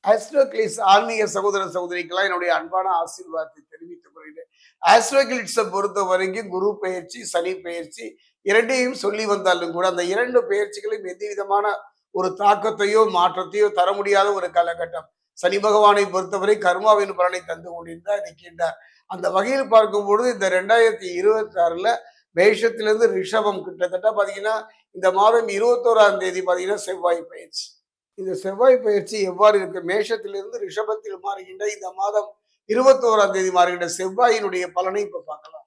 ஆஸ்ட்ரோகிளிட்ஸ் ஆன்மீக சகோதர சகோதரிக்கெல்லாம் என்னுடைய அன்பான ஆசீர்வாதத்தை தெரிவித்துக் கொள்கிறேன். ஆஸ்ட்ரோகிளிட்ஸை பொறுத்த வரைக்கும் குரு பெயர்ச்சி, சனி பெயர்ச்சி இரண்டையும் சொல்லி வந்தாலும் கூட அந்த இரண்டு பெயர்ச்சிகளையும் எந்த விதமான ஒரு தாக்கத்தையோ மாற்றத்தையோ தர முடியாத ஒரு காலகட்டம். சனி பகவானை பொறுத்தவரை கர்மாவின் பலனை தந்து கொண்டிருந்தார் இருக்கின்றார். அந்த வகையில் பார்க்கும் பொழுது இந்த 2026ல மேஷத்திலிருந்து ரிஷபம் கிட்டத்தட்ட பாத்தீங்கன்னா இந்த மாதம் 21ஆம் தேதி பாத்தீங்கன்னா செவ்வாய் பயிற்சி. இந்த செவ்வாய் பயிற்சி எவ்வாறு இருக்கு? மேஷத்திலிருந்து ரிஷபத்தில் மாறுகின்ற இந்த மாதம் 21ஆம் தேதி மாறுகின்ற செவ்வாயினுடைய பலனை இப்ப பார்க்கலாம்.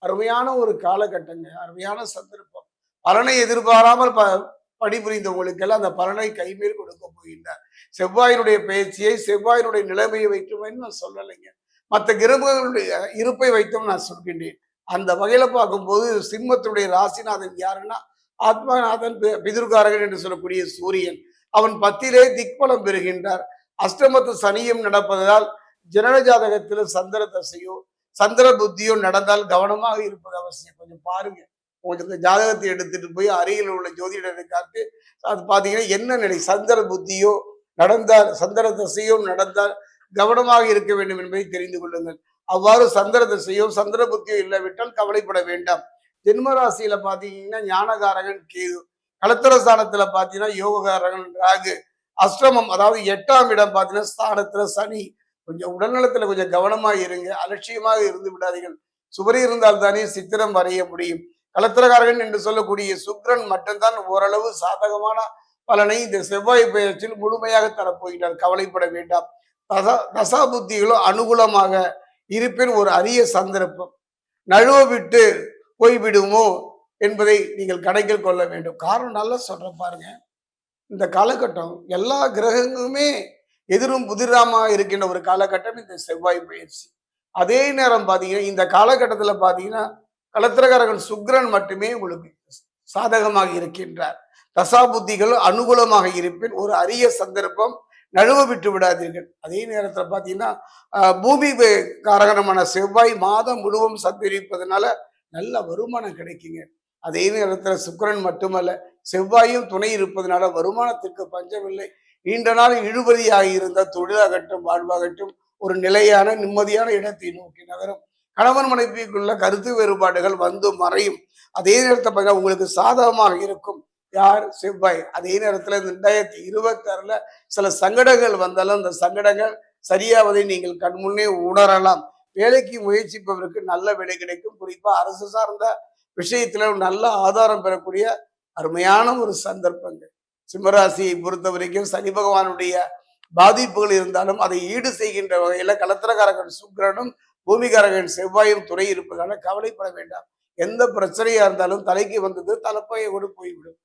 அருமையான ஒரு காலகட்டங்க, அருமையான சந்தர்ப்பம். பலனை எதிர்பாராமல் பணிபுரிந்தவங்களுக்கெல்லாம் அந்த பலனை கைமேல் கொடுக்க போகின்றார். செவ்வாயினுடைய பயிற்சியை செவ்வாயினுடைய நிலைமையை வைத்துமே நான் சொல்லலைங்க. மற்ற கிரகங்களுடைய இருப்பை வைத்தும் நான் சொல்கின்றேன். அந்த வகையில பார்க்கும்போது சிம்மத்துடைய ராசிநாதன் யாருன்னா ஆத்மநாதன் பிதுர்காரகன் என்று சொல்லக்கூடிய சூரியன். அவன் 10லே திக்பலம் பெறுகின்றார். அஷ்டமத்து சனியும் நடப்பதால் ஜனன ஜாதகத்தில் சந்திர தசையோ சந்திர புத்தியோ நடந்தால் கவனமாக இருப்பது அவசியம். கொஞ்சம் பாருங்க. உங்களுக்கு இந்த ஜாதகத்தை எடுத்துட்டு போய் அருகில் உள்ள ஜோதிடரை காத்து அது பாத்தீங்கன்னா என்ன நிலை சந்திர புத்தியோ நடந்தால் சந்திர தசையோ நடந்தால் கவனமாக இருக்க வேண்டும் என்பதை தெரிந்து கொள்ளுங்கள். அவ்வாறு சந்திர தசையோ சந்திர புத்தியோ இல்லாவிட்டால் கவலைப்பட வேண்டாம். ஜென்மராசியில பாத்தீங்கன்னா ஞானகாரகன் கேது, களத்திர ஸ்தானத்துல பாத்தீங்கன்னா யோககாரகன் ராகு, அஷ்டமம் அதாவது 8ஆம் இடம் பாத்தீங்கன்னா ஸ்தானத்துல சனி. கொஞ்சம் உடல்நலத்துல கொஞ்சம் கவனமா இருங்க. அலட்சியமாக இருந்து விடாதீர்கள். சுவரி இருந்தால் தானே சித்திரம் வரைய முடியும். களத்திரகாரகன் என்று சொல்லக்கூடிய சுக்கிரன் மட்டும்தான் ஓரளவு சாதகமான பலனை இந்த செவ்வாய் பெயர்ச்சியில் முழுமையாக தரப்போகிறார். கவலைப்பட வேண்டாம். தசா புத்திகளும் அனுகூலமாக இருப்பின் ஒரு அரிய சந்தர்ப்பம். நழுவ விட்டு போய்விடுமோ என்பதை நீங்கள் கணக்கில் கொள்ள வேண்டும். காரணம் நல்லா சொல்றேன் பாருங்க. இந்த காலகட்டம் எல்லா கிரகங்களுமே எதிரும் புதிராம இருக்கின்ற ஒரு காலகட்டம் இந்த செவ்வாய் பயிற்சி. அதே நேரம் பாத்தீங்கன்னா இந்த காலகட்டத்துல பாத்தீங்கன்னா களத்திரகாரகன் சுக்கிரன் மட்டுமே உங்களுக்கு சாதகமாக இருக்கின்றார். தசா புத்திகள் அனுகூலமாக இருப்பின் ஒரு அரிய சந்தர்ப்பம். நழுவ விட்டு விடாதீர்கள். அதே நேரத்துல பாத்தீங்கன்னா பூமி காரகணமான செவ்வாய் மாதம் முழுவதும் சந்திரிப்பதனால நல்ல வருமானம் கிடைக்குங்க. அதே நேரத்துல சுக்கிரன் மட்டுமல்ல செவ்வாயும் துணை இருப்பதனால வருமானத்திற்கு பஞ்சமில்லை. நீண்ட நாள் இழுபறியாக இருந்த தொழிலாகட்டும் வாழ்வாகட்டும் ஒரு நிலையான நிம்மதியான இடத்தை நோக்கி நகரும். கணவன் மனைவிக்குள்ள கருத்து வேறுபாடுகள் வந்து மறையும். அதே நேரத்தை பார்த்தா உங்களுக்கு சாதகமாக இருக்கும் யார்? செவ்வாய். அதே நேரத்துல இந்த 2026ல சில சங்கடங்கள் வந்தாலும் அந்த சங்கடங்கள் சரியாவதை நீங்கள் கண்முன்னே உணரலாம். வேலைக்கு முயற்சிப்பவருக்கு நல்ல வேலை கிடைக்கும். குறிப்பா அரசு சார்ந்த விஷயத்துல நல்ல ஆதாரம் பெறக்கூடிய அருமையான ஒரு சந்தர்ப்பங்கள். சிம்மராசியை பொறுத்த வரைக்கும் சனி பகவானுடைய பாதிப்புகள் இருந்தாலும் அதை ஈடு செய்கின்ற வகையில களத்திரகாரகன் சுக்கிரனும் பூமிகாரகன் செவ்வாயும் துணை இருப்பதால கவலைப்பட வேண்டாம். எந்த பிரச்சனையா இருந்தாலும் தலைக்கு வந்தது தலைப்பையோடு போய்விடும்.